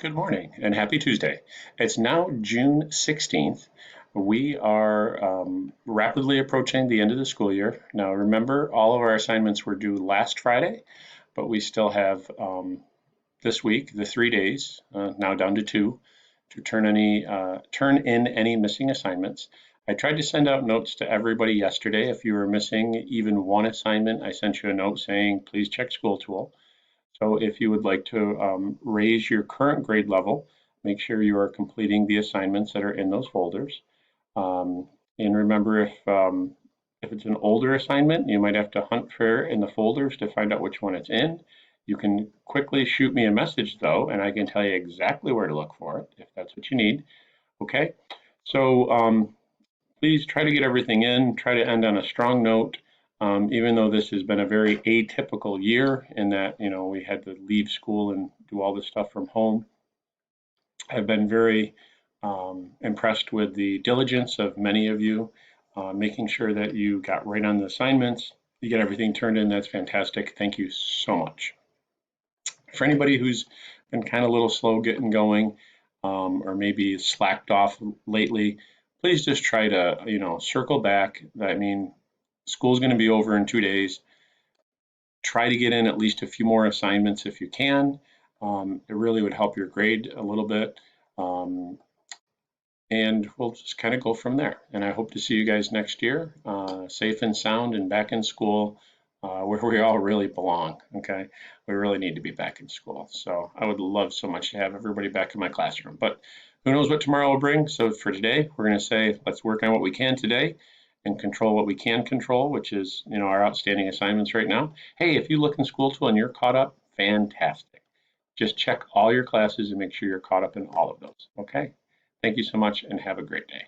Good morning and happy Tuesday. It's now June 16th. We are rapidly approaching the end of the school year. Now, remember, all of our assignments were due last Friday, but we still have this week, the 3 days, now down to two, to turn in any missing assignments. I tried to send out notes to everybody yesterday. If you were missing even one assignment, I sent you a note saying, please check School Tool. So if you would like to raise your current grade level, make sure you are completing the assignments that are in those folders. Um, and remember, if it's an older assignment, you might have to hunt for in the folders to find out which one it's in. You can quickly shoot me a message though, and I can tell you exactly where to look for it if that's what you need. Okay, so please try to get everything in, try to end on a strong note. Even though this has been a very atypical year in that, we had to leave school and do all this stuff from home, I've been very impressed with the diligence of many of you, making sure that you got right on the assignments, you get everything turned in. That's fantastic. Thank you so much. For anybody who's been kind of a little slow getting going, or maybe slacked off lately, please just try to, circle back. I mean, school's going to be over in 2 days. Try to get in at least a few more assignments if you can. It really would help your grade a little bit. Um, and we'll just kind of go from there. And I hope to see you guys next year, safe and sound and back in school, where we all really belong. Okay, we really need to be back in school. So I would love so much to have everybody back in my classroom. But who knows what tomorrow will bring? So for today, we're going to say let's work on what we can today and control what we can control, which is our outstanding assignments right now. Hey, if you look in School Tool and you're caught up, fantastic. Just check all your classes and make sure you're caught up in all of those. Okay. Thank you so much and have a great day.